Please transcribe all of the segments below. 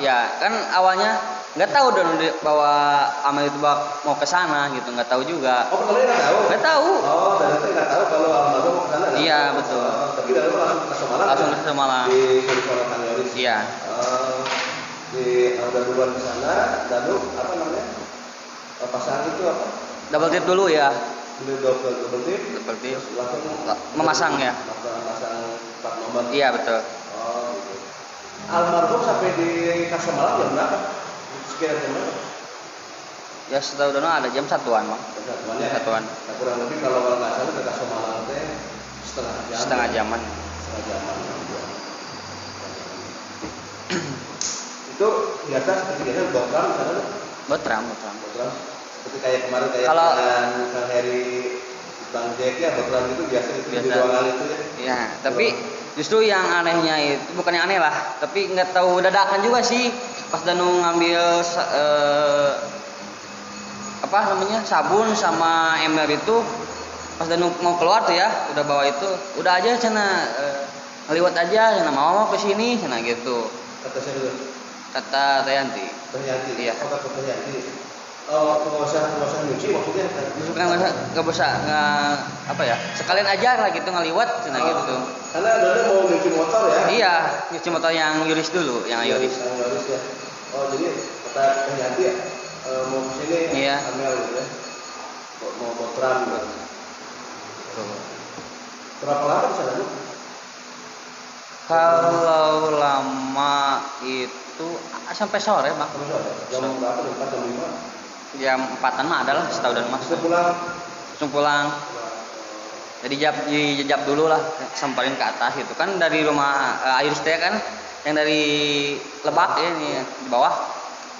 Ya kan awalnya nggak tahu dong bahwa Amel itu mau ke sana gitu, nggak tahu juga. Oh, pertamanya nggak tahu? Nggak tahu. Oh, berarti nggak tahu kalau almarhum mau ke sana? Iya, betul. Tapi dari langsung ke Semarang? Langsung ke Semarang. Di Sudirman Kang Yoris? Iya. Di ada duluan ke sana, lalu apa namanya? Pasang itu apa? Double tip dulu ya. Double tip? Double tip. Langsung memasang ya? Memasang plat nomor? Iya, betul. Oh, gitu. Almarhum sampai di Semarang jam berapa? Sekitar jam berapa? Ya setahu dono ada jam satuan bang. Satuan. Nah, kurang lebih kalau nggak salah ke Semarang teh setengah jaman. Itu biasa seperti biasa botram sana? Botram. Seperti kayak kemarin kalau Kang Heri, Bang Jack ya, botram itu biasa itu di ruangan itu ya. Iya, tapi justru yang anehnya itu bukan yang aneh lah, tapi nggak tahu dadakan juga sih pas Danu ngambil apa namanya sabun sama ember itu, pas Danu mau keluar tuh ya udah bawa itu, udah aja cina ngeliwat aja cina mau ke sini cina gitu. Kata saya dulu. Kata Tayanti. Iya. Oh, kata Tayanti. Oh, nggak usah nyuci maksudnya? Nggak bisa apa ya, sekalian aja lah gitu ngeliwat cina gitu. Karena Dana mau nyuci motor ya? Iya, nyuci motor yang Yuris dulu, yang Yuris. Yang Yuris ya. Oh, jadi kata Tayanti ya, mau kesini iya. Amel gitu ya? Mau botram gitu. Berapa lama di sana, Bu? Kalau lama itu sampai sore, Bang. Sampai sore. Jam berapa? Jam 4, jam 5? Jam 4-an mah adalah setahu dan Mas. Langsung pulang. Jadi dijejak dulu lah, samperin ke atas gitu kan dari rumah Ayus teh kan yang dari Lebak ya ini di bawah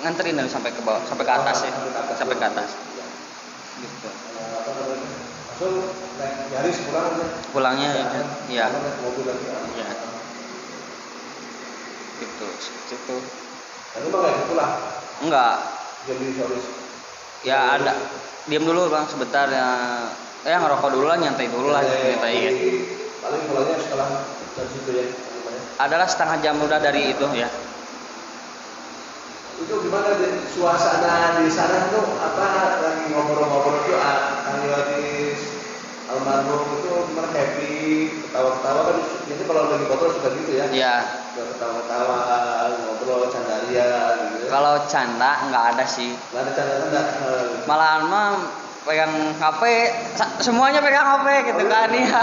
nganterin dari sampai ke bawah sampai ke atas ya, sampai ke atas. Gitu. Langsung naik Yaris pulang aja. Pulangnya iya. Mobil lagi. Iya. Gitu. Lalu mah nggak pulang? Enggak. Jadi sore. Ya ada. Diam dulu Bang sebentar ya. Ngerokok dulu lah, nyantai dulu lah nyantai. Paling pulangnya setelah dari situ ya. Adalah setengah jam udah dari itu ya. Itu gimana suasana di sana tuh apa lagi ngobrol-ngobrol tuh Kang Yoris almarhum itu gimana, happy, ketawa-ketawa kan biasanya kalau lagi ngobrol suka gitu ya. Iya. Ketawa-ketawa, ngobrol, candaria gitu. Kalau canda nggak ada sih. Nggak ada canda-canda. Malahan mah pegang HP, semuanya pegang HP gitu kan ya.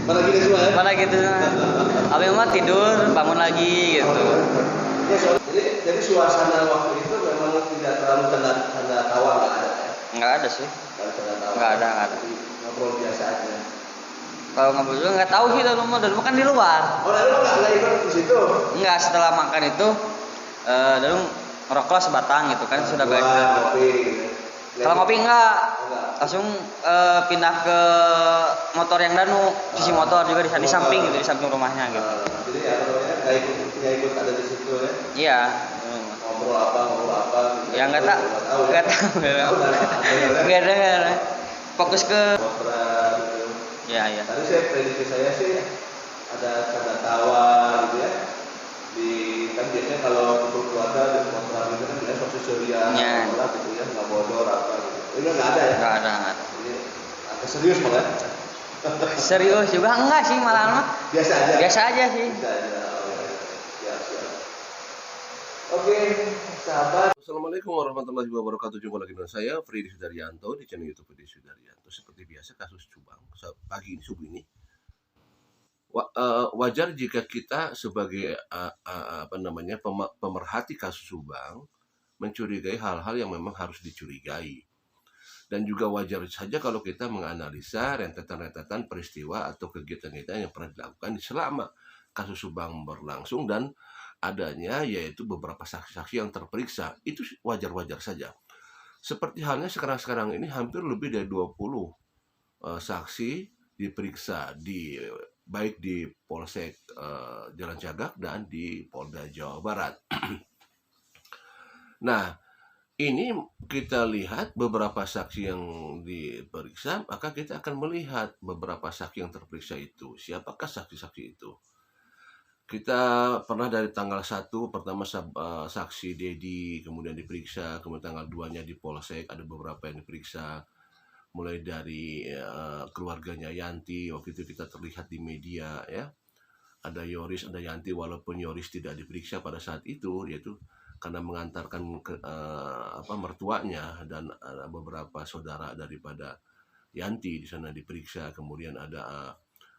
Mana gitu semua ya? Mana gitu. Abis mah tidur, bangun lagi gitu. Ya, jadi suasana waktu itu memang tidak terlalu canda tawa, nggak ada ya? Nggak ada sih. Nggak ada. Ngobrol biasa aja. Kalau ngobrol juga nggak tahu sih dulu kan di luar. Oh, lalu nggak ikut di situ? Nggak, setelah makan itu dulu ngerokok sebatang gitu kan sudah baik. Kalau ngopi enggak, langsung pindah ke motor yang Danu, sisi motor juga di samping gitu, di samping rumahnya gitu. Jadi nggak ikut ada di situ ya? Iya. Ngobrol apa? Gitu. Ya nggak tahu. Nggak ada. Fokus ke. Gitu. Iya. Tadi prediksi saya sih ada canda tawa gitu ya. Kan biasanya kalau untuk keluarga di motor itu kan biasanya sosial surya, gitu ya, nggak bodor apa gitu. Ini nggak ada ya? Nggak ada. Ini agak serius malah. Serius juga enggak sih malah. Biasa aja sih. Oke, sahabat. Assalamualaikum warahmatullahi wabarakatuh. Jumpa lagi dengan saya Freddy Sudaryanto di channel YouTube Freddy Sudaryanto. Seperti biasa kasus Subang pagi ini subuh ini. Wajar jika kita sebagai pemerhati kasus Subang mencurigai hal-hal yang memang harus dicurigai. Dan juga wajar saja kalau kita menganalisa rentetan-rentetan peristiwa atau kegiatan-kegiatan yang pernah dilakukan selama kasus Subang berlangsung dan adanya yaitu beberapa saksi-saksi yang terperiksa. Itu wajar-wajar saja. Seperti halnya sekarang-sekarang ini hampir lebih dari 20 saksi diperiksa baik di Polsek Jalan Cagak dan di Polda Jawa Barat. Nah, ini kita lihat beberapa saksi yang diperiksa, maka kita akan melihat beberapa saksi yang terperiksa itu. Siapakah saksi-saksi itu? Kita pernah dari tanggal 1 pertama saksi Dedi kemudian diperiksa, kemudian tanggal 2-nya di Polsek ada beberapa yang diperiksa, mulai dari keluarganya Yanti, waktu itu kita terlihat di media ya. Ada Yoris, ada Yanti, walaupun Yoris tidak diperiksa pada saat itu, yaitu karena mengantarkan mertuanya dan beberapa saudara daripada Yanti di sana diperiksa, kemudian ada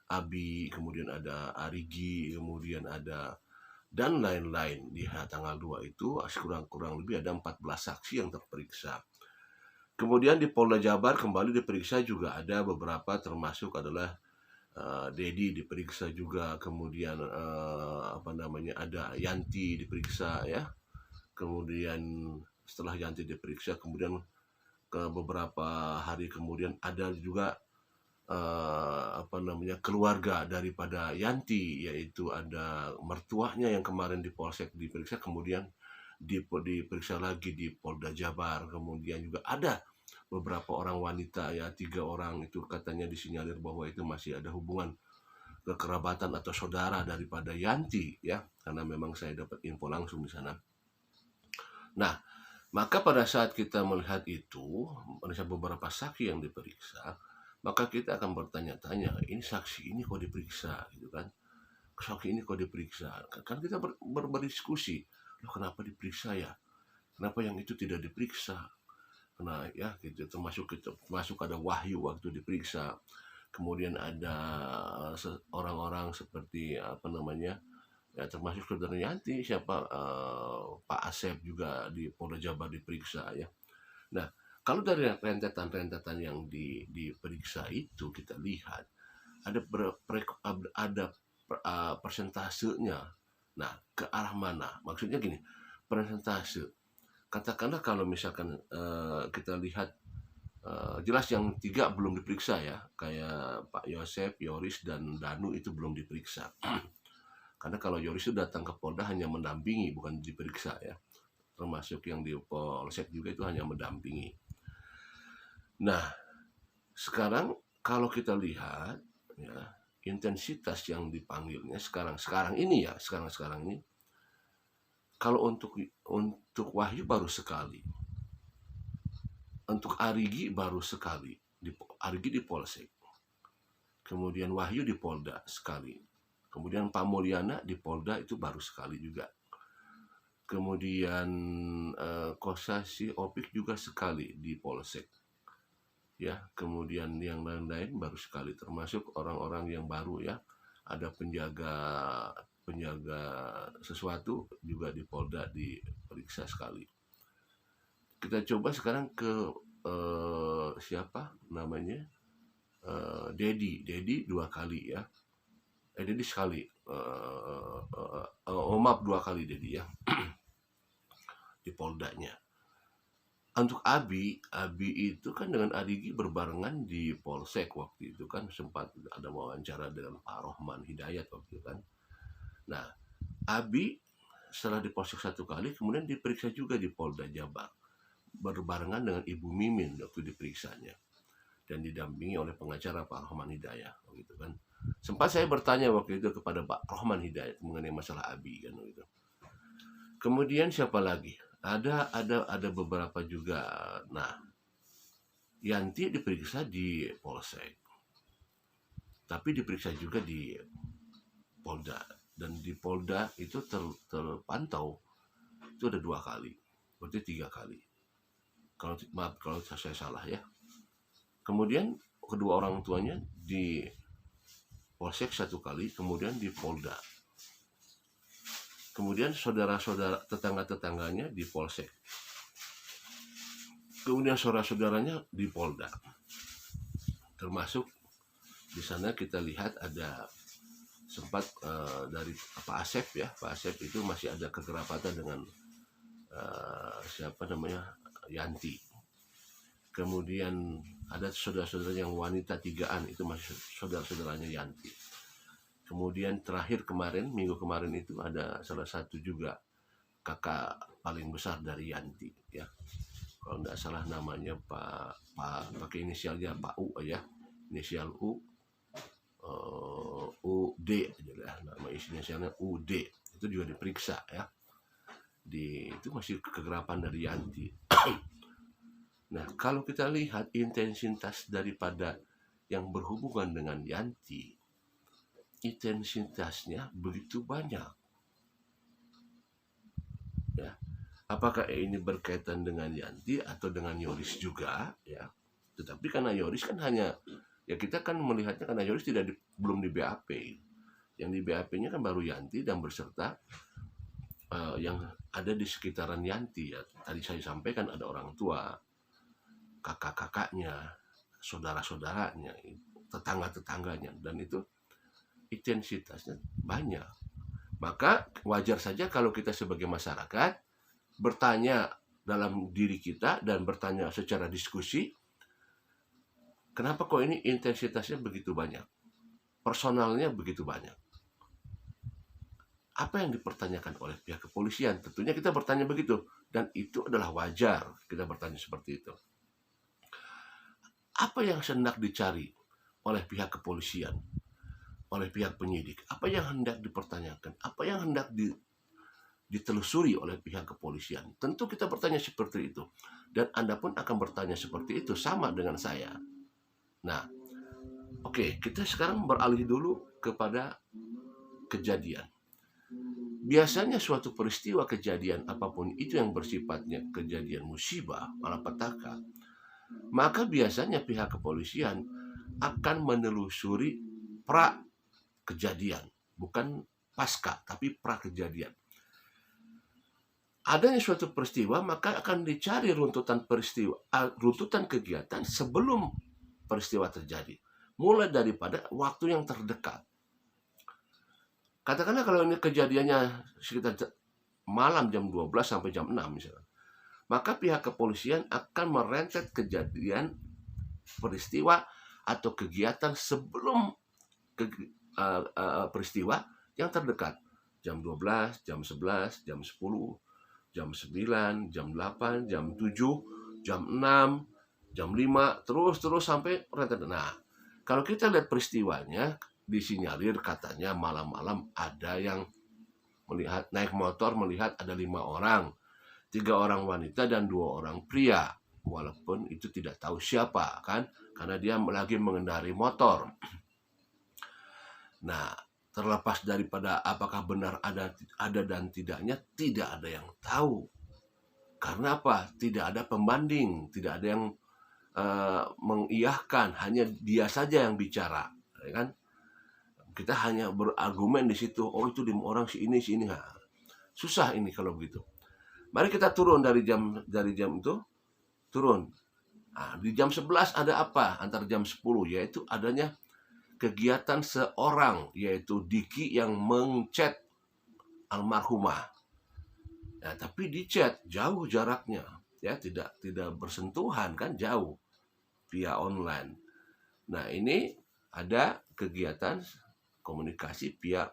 Abi, kemudian ada Arigi, kemudian ada dan lain-lain. Di tanggal 2 itu kurang lebih ada 14 saksi yang terperiksa. Kemudian di Polda Jabar kembali diperiksa juga ada beberapa, termasuk adalah Dedi diperiksa juga, kemudian ada Yanti diperiksa ya. Kemudian setelah Yanti diperiksa, kemudian ke beberapa hari kemudian ada juga keluarga daripada Yanti, yaitu ada mertuanya yang kemarin di Polsek diperiksa, kemudian diperiksa lagi di Polda Jabar. Kemudian juga ada beberapa orang wanita ya, 3 orang itu katanya disinyalir bahwa itu masih ada hubungan kekerabatan atau saudara daripada Yanti ya, karena memang saya dapat info langsung di sana. Nah, maka pada saat kita melihat itu, ada beberapa saksi yang diperiksa, maka kita akan bertanya-tanya, ini saksi ini kok diperiksa gitu kan, saksi ini kok diperiksa, kan kita berdiskusi, loh kenapa diperiksa ya, kenapa yang itu tidak diperiksa. Nah ya gitu, termasuk ada Wahyu waktu diperiksa, kemudian ada orang-orang seperti ya, termasuk saudara Yanti, Pak Asep juga di Polda Jabar diperiksa ya. Nah, kalau dari rentetan-rentetan yang diperiksa itu kita lihat ada persentasenya. Nah, ke arah mana? Maksudnya gini, persentase. Katakanlah kalau misalkan kita lihat jelas yang 3 belum diperiksa ya, kayak Pak Yosep, Yoris, dan Danu itu belum diperiksa. Karena kalau Yoris itu datang ke Polda hanya mendampingi, bukan diperiksa ya. Termasuk yang di Polsek juga itu hanya mendampingi. Nah, sekarang kalau kita lihat ya, intensitas yang dipanggilnya sekarang ini, kalau untuk Wahyu baru sekali, untuk Arigi baru sekali, Arigi di Polsek, kemudian Wahyu di Polda sekali, kemudian Pak Mulyana di Polda itu baru sekali juga, kemudian Kosasi Opik juga sekali di Polsek ya, kemudian yang lain-lain baru sekali, termasuk orang-orang yang baru ya, ada penjaga sesuatu juga di Polda diperiksa sekali. Kita coba sekarang ke siapa namanya, Dedi 2 kali ya, Dedi sekali, maaf 2 kali Dedi ya di Poldanya. Untuk Abi itu kan dengan Arigi berbarengan di Polsek waktu itu kan, sempat ada wawancara dengan Pak Rohman Hidayat waktu itu kan. Nah, Abi setelah di Polsek 1 kali, kemudian diperiksa juga di Polda Jabar berbarengan dengan Ibu Mimin waktu diperiksanya, dan didampingi oleh pengacara Pak Rohman Hidayat gitu kan. Sempat saya bertanya waktu itu kepada Pak Rohman Hidayat mengenai masalah Abi kan gitu. Kemudian siapa lagi? Ada beberapa juga. Nah, Yanti diperiksa di Polsek, tapi diperiksa juga di Polda, dan di Polda itu terpantau itu ada 2 kali, berarti 3 kali. Maaf kalau saya salah ya. Kemudian kedua orang tuanya di Polsek 1 kali, kemudian di Polda. Kemudian saudara-saudara tetangga-tetangganya di Polsek. Kemudian saudara-saudaranya di Polda. Termasuk di sana kita lihat ada sempat dari Pak Asep ya. Pak Asep itu masih ada kekerabatan dengan Yanti. Kemudian ada saudara-saudara yang wanita 3-an, itu masih saudara-saudaranya Yanti. Kemudian terakhir minggu kemarin itu ada salah satu juga kakak paling besar dari Yanti ya, kalau tidak salah namanya Pak pakai inisialnya Pak U ya, inisial U, UD adalah nama inisialnya UD, itu juga diperiksa ya. Itu masih kegerapan dari Yanti. Nah, kalau kita lihat intensitas daripada yang berhubungan dengan Yanti, intensitasnya begitu banyak. Ya, apakah ini berkaitan dengan Yanti atau dengan Yoris juga? Ya, tetapi karena Yoris kan hanya, ya kita kan melihatnya karena Yoris belum di BAP. Yang di BAP-nya kan baru Yanti dan berserta yang ada di sekitaran Yanti ya. Tadi saya sampaikan ada orang tua, kakak-kakaknya, saudara-saudaranya, tetangga-tetangganya, dan itu intensitasnya banyak. Maka wajar saja kalau kita sebagai masyarakat bertanya dalam diri kita dan bertanya secara diskusi, kenapa kok ini intensitasnya begitu banyak? Personalnya begitu banyak. Apa yang dipertanyakan oleh pihak kepolisian? Tentunya kita bertanya begitu, dan itu adalah wajar kita bertanya seperti itu. Apa yang hendak dicari oleh pihak kepolisian, oleh pihak penyidik? Apa yang hendak dipertanyakan? Apa yang hendak ditelusuri oleh pihak kepolisian? Tentu kita bertanya seperti itu. Dan Anda pun akan bertanya seperti itu, sama dengan saya. Nah, oke, kita sekarang beralih dulu kepada kejadian. Biasanya suatu peristiwa kejadian apapun itu yang bersifatnya kejadian musibah, malapetaka, maka biasanya pihak kepolisian akan menelusuri pra kejadian, bukan pasca, tapi pra kejadian. Adanya suatu peristiwa, maka akan dicari runtutan kegiatan sebelum peristiwa terjadi, mulai daripada waktu yang terdekat. Katakanlah kalau ini kejadiannya sekitar malam jam 12 sampai jam 6 misalnya, maka pihak kepolisian akan merentet kejadian peristiwa atau kegiatan sebelum peristiwa yang terdekat. Jam 12, jam 11, jam 10, jam 9, jam 8, jam 7, jam 6, jam 5, terus sampai rentet. Nah, kalau kita lihat peristiwanya, disinyalir katanya malam-malam ada yang melihat naik motor, melihat ada 5 orang, 3 orang wanita dan 2 orang pria, walaupun itu tidak tahu siapa kan, karena dia lagi mengendarai motor. Nah, terlepas daripada apakah benar ada dan tidaknya, tidak ada yang tahu. Karena apa? Tidak ada pembanding, tidak ada yang mengiyahkan, hanya dia saja yang bicara, ya kan? Kita hanya berargumen di situ, oh itu 5 orang si ini. Nah, susah ini kalau begitu. Mari kita turun dari jam itu, turun. Nah, di jam 11 ada apa? Antar jam 10, yaitu adanya kegiatan seorang, yaitu Diki yang mengchat almarhumah. Ya, tapi di chat jauh jaraknya, ya tidak bersentuhan kan, jauh via online. Nah, ini ada kegiatan komunikasi via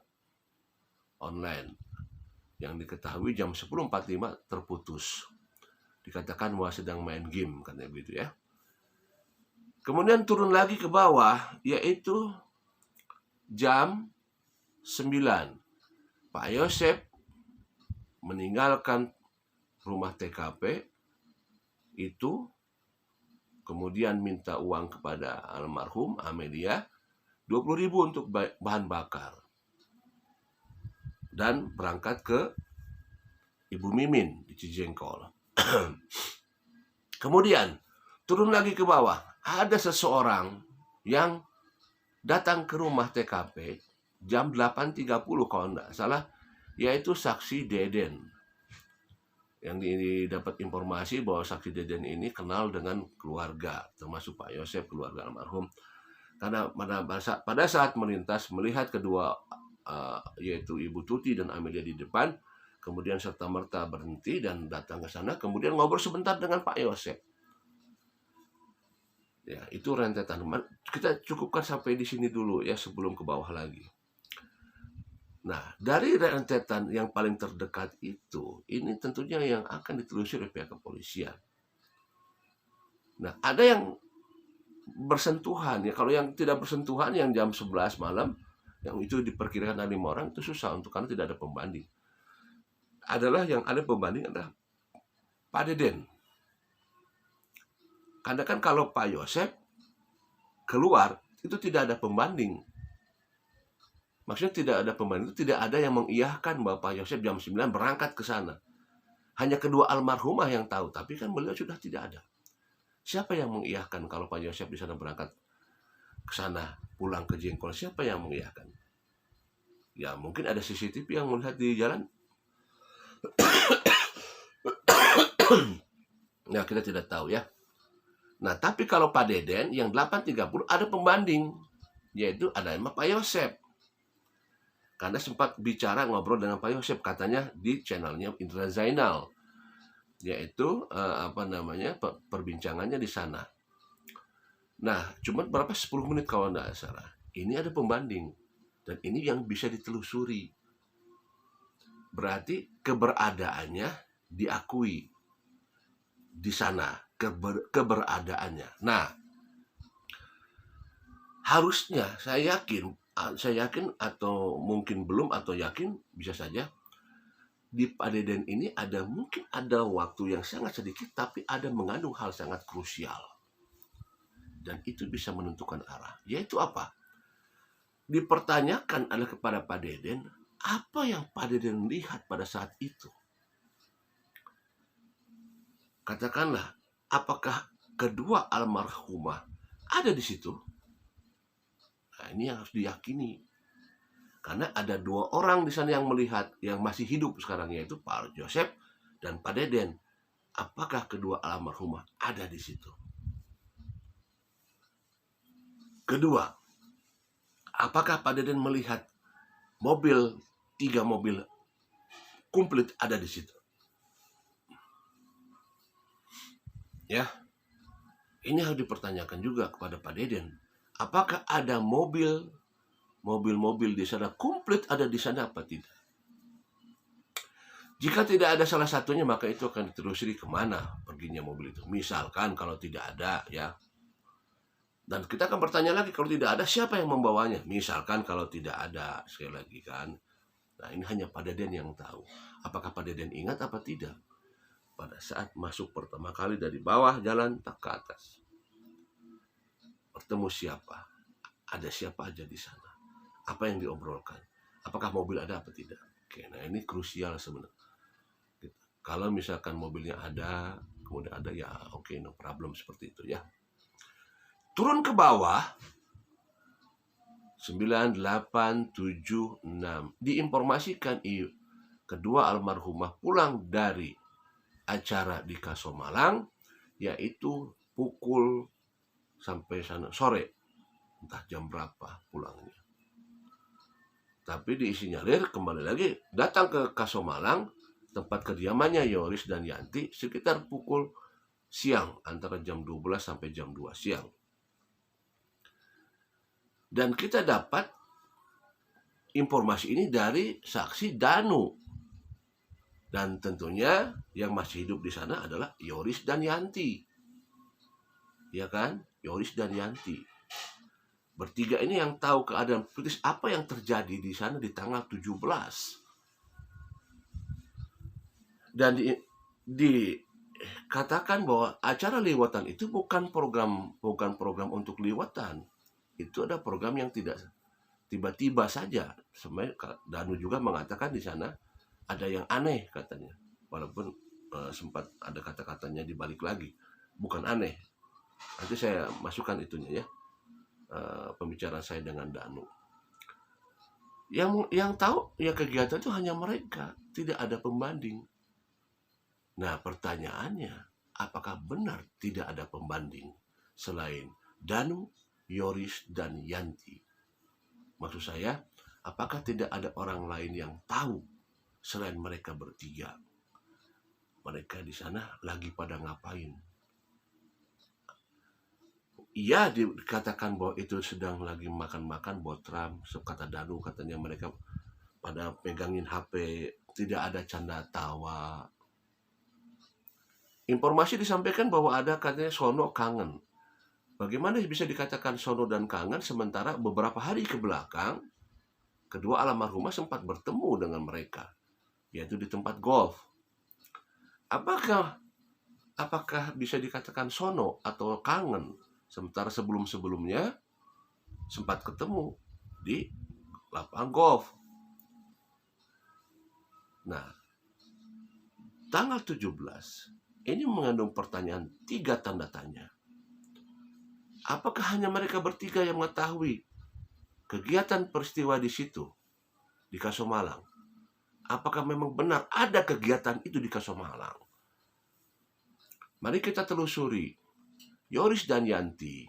online yang diketahui jam 10.45 terputus. Dikatakan bahwa sedang main game, katanya begitu ya. Kemudian turun lagi ke bawah, yaitu jam 9. Pak Yosep meninggalkan rumah TKP itu, kemudian minta uang kepada almarhum Amelia, 20.000 untuk bahan bakar. Dan berangkat ke Ibu Mimin di Cijengkol. Kemudian turun lagi ke bawah, ada seseorang yang datang ke rumah TKP jam 8.30 kalau tidak salah, yaitu saksi Deden. Yang didapat informasi bahwa saksi Deden ini kenal dengan keluarga, termasuk Pak Yosep, keluarga almarhum. Karena pada saat melintas melihat kedua, yaitu Ibu Tuti dan Amelia di depan, kemudian serta-merta berhenti dan datang ke sana, kemudian ngobrol sebentar dengan Pak Yosep. Ya, itu rentetan. Kita cukupkan sampai di sini dulu ya, sebelum ke bawah lagi. Nah, dari rentetan yang paling terdekat itu, ini tentunya yang akan ditelusuri oleh pihak kepolisian. Nah, ada yang bersentuhan ya. Kalau yang tidak bersentuhan yang jam 11 malam, yang itu diperkirakan ada 5 orang, itu susah untuk, karena tidak ada pembanding. Adalah yang ada pembanding adalah Pak Deden. Karena kan kalau Pak Yosep keluar itu tidak ada pembanding. Maksudnya tidak ada pembanding, itu tidak ada yang mengiyahkan bahwa Pak Yosep jam 9 berangkat ke sana. Hanya kedua almarhumah yang tahu, tapi kan beliau sudah tidak ada. Siapa yang mengiyahkan kalau Pak Yosep di sana berangkat ke sana, pulang ke Jengkol? Siapa yang mengiyahkan? Ya mungkin ada CCTV yang melihat di jalan. Nah, kita tidak tahu ya. Nah, tapi kalau Pak Deden yang 8.30 ada pembanding, yaitu ada Pak Yosep. Karena sempat bicara ngobrol dengan Pak Yosep, katanya di channelnya Indra Zainal, yaitu perbincangannya di sana. Nah, cuma berapa 10 menit kalau tidak salah. Ini ada pembanding dan ini yang bisa ditelusuri. Berarti keberadaannya diakui di sana, keberadaannya. Nah, harusnya saya yakin atau mungkin belum atau yakin, bisa saja di Pak Deden ini mungkin ada waktu yang sangat sedikit tapi ada mengandung hal sangat krusial, dan itu bisa menentukan arah. Yaitu apa? Dipertanyakan adalah kepada Pak Deden, apa yang Pak Deden lihat pada saat itu? Katakanlah, apakah kedua almarhumah ada di situ? Nah, ini yang harus diyakini. Karena ada 2 orang di sana yang melihat, yang masih hidup sekarang, yaitu Pak Yosep dan Pak Deden. Apakah kedua almarhumah ada di situ? Kedua, apakah Pak Deden melihat 3 mobil komplit ada di situ? Ya, ini harus dipertanyakan juga kepada Pak Deden. Apakah ada mobil di sana komplit ada di sana apa tidak? Jika tidak ada salah satunya, maka itu akan ditelusuri kemana perginya mobil itu. Misalkan kalau tidak ada, ya. Dan kita akan bertanya lagi, kalau tidak ada siapa yang membawanya? Misalkan kalau tidak ada, sekali lagi kan. Nah, ini hanya Pak Deden yang tahu. Apakah Pak Deden ingat apa tidak? Pada saat masuk pertama kali dari bawah jalan tak ke atas, bertemu siapa? Ada siapa aja di sana? Apa yang diobrolkan? Apakah mobil ada apa tidak? Oke, nah ini krusial sebenarnya. Kalau misalkan mobilnya ada, kemudian ada, ya oke, no problem, seperti itu ya. Turun ke bawah 9, 8, 7, 6 diinformasikan kedua almarhumah pulang dari acara di Kasomalang, yaitu pukul sampai sana sore, entah jam berapa pulangnya. Tapi disinyalir kembali lagi datang ke Kasomalang, tempat kediamannya Yoris dan Yanti, sekitar pukul siang, antara jam 12 sampai jam 2 siang. Dan kita dapat informasi ini dari saksi Danu. Dan tentunya yang masih hidup di sana adalah Yoris dan Yanti. Ya kan? Yoris dan Yanti. Bertiga ini yang tahu keadaan kritis apa yang terjadi di sana di tanggal 17. Dan dikatakan bahwa acara liwatan itu bukan program untuk liwatan. Itu ada program yang tidak tiba-tiba saja. Sebenarnya Danu juga mengatakan di sana ada yang aneh katanya. Walaupun sempat ada kata-katanya dibalik lagi. Bukan aneh. Nanti saya masukkan itunya ya. Pembicaraan saya dengan Danu. Yang tahu ya kegiatan itu hanya mereka. Tidak ada pembanding. Nah pertanyaannya, apakah benar tidak ada pembanding selain Danu, Yoris, dan Yanti? Maksud saya, apakah tidak ada orang lain yang tahu selain mereka bertiga? Mereka di sana lagi pada ngapain? Iya, dikatakan bahwa itu sedang lagi makan-makan botram. Kata Danu, katanya mereka pada pegangin HP, tidak ada canda tawa. Informasi disampaikan bahwa ada katanya sono kangen. Bagaimana bisa dikatakan sono dan kangen sementara beberapa hari ke belakang kedua almarhumah sempat bertemu dengan mereka, yaitu di tempat golf. Apakah apakah bisa dikatakan sono atau kangen sementara sebelum-sebelumnya sempat ketemu di lapangan golf? Nah, tanggal 17 ini mengandung pertanyaan 3 tanda tanya. Apakah hanya mereka bertiga yang mengetahui kegiatan peristiwa di situ, di Kasomalang? Apakah memang benar ada kegiatan itu di Kasomalang? Mari kita telusuri. Yoris dan Yanti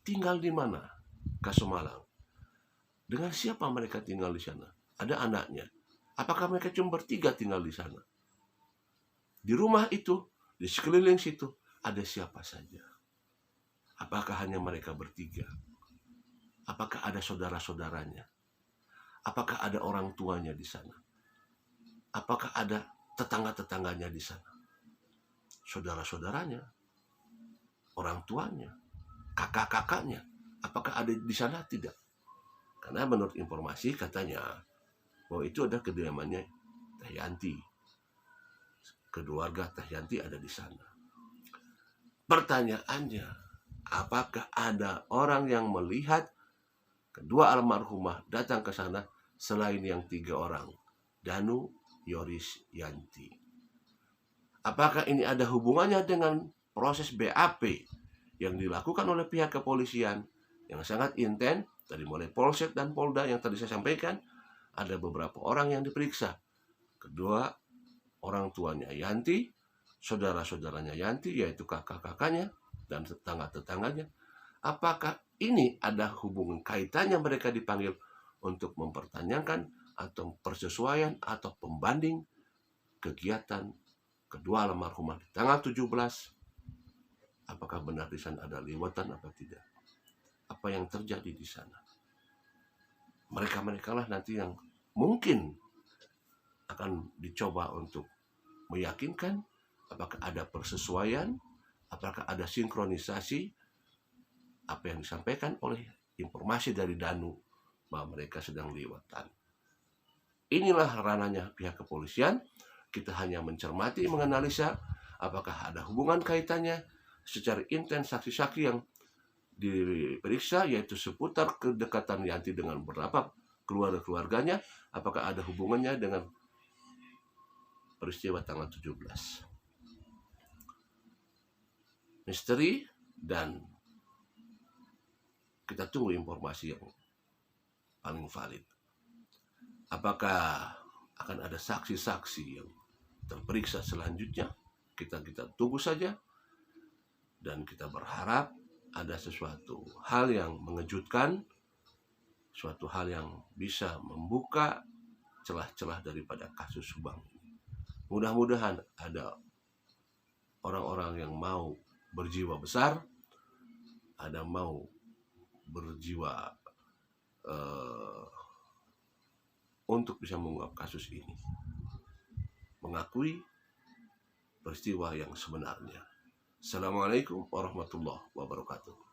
tinggal di mana? Kasomalang. Dengan siapa mereka tinggal di sana? Ada anaknya. Apakah mereka cuma bertiga tinggal di sana? Di rumah itu, di sekeliling situ, ada siapa saja? Apakah hanya mereka bertiga? Apakah ada saudara-saudaranya? Apakah ada orang tuanya di sana? Apakah ada tetangga-tetangganya di sana? Saudara-saudaranya, orang tuanya, kakak-kakaknya, apakah ada di sana? Tidak. Karena menurut informasi katanya bahwa itu ada kediamannya Teh Yanti. Keluarga Teh Yanti ada di sana. Pertanyaannya, apakah ada orang yang melihat kedua almarhumah datang ke sana selain yang 3 orang? Danu, Yoris, Yanti. Apakah ini ada hubungannya dengan proses BAP yang dilakukan oleh pihak kepolisian yang sangat intens, dari mulai Polsek dan Polda yang tadi saya sampaikan, ada beberapa orang yang diperiksa. Kedua orang tuanya Yanti, saudara-saudaranya Yanti, yaitu kakak-kakaknya dan tetangga-tetangganya. Apakah ini ada hubungan kaitannya mereka dipanggil untuk mempertanyakan atau persesuaian atau pembanding kegiatan kedua almarhumah di tanggal 17? Apakah benar di sana ada liwatan atau tidak? Apa yang terjadi di sana? Mereka lah nanti yang mungkin akan dicoba untuk meyakinkan apakah ada persesuaian, apakah ada sinkronisasi apa yang disampaikan oleh informasi dari Danu bahwa mereka sedang liwatan. Inilah ranahnya pihak kepolisian. Kita hanya mencermati, menganalisa apakah ada hubungan kaitannya secara intens saksi-saksi yang diperiksa, yaitu seputar kedekatan Yanti dengan beberapa keluarganya, apakah ada hubungannya dengan peristiwa tanggal 17. Misteri, dan kita tunggu informasi yang paling valid. Apakah akan ada saksi-saksi yang terperiksa selanjutnya? Kita tunggu saja, dan kita berharap ada sesuatu hal yang mengejutkan, suatu hal yang bisa membuka celah-celah daripada kasus Subang ini. Mudah-mudahan ada orang-orang yang mau berjiwa besar, ada mau berjiwa untuk bisa mengungkap kasus ini, mengakui peristiwa yang sebenarnya. Assalamualaikum warahmatullahi wabarakatuh.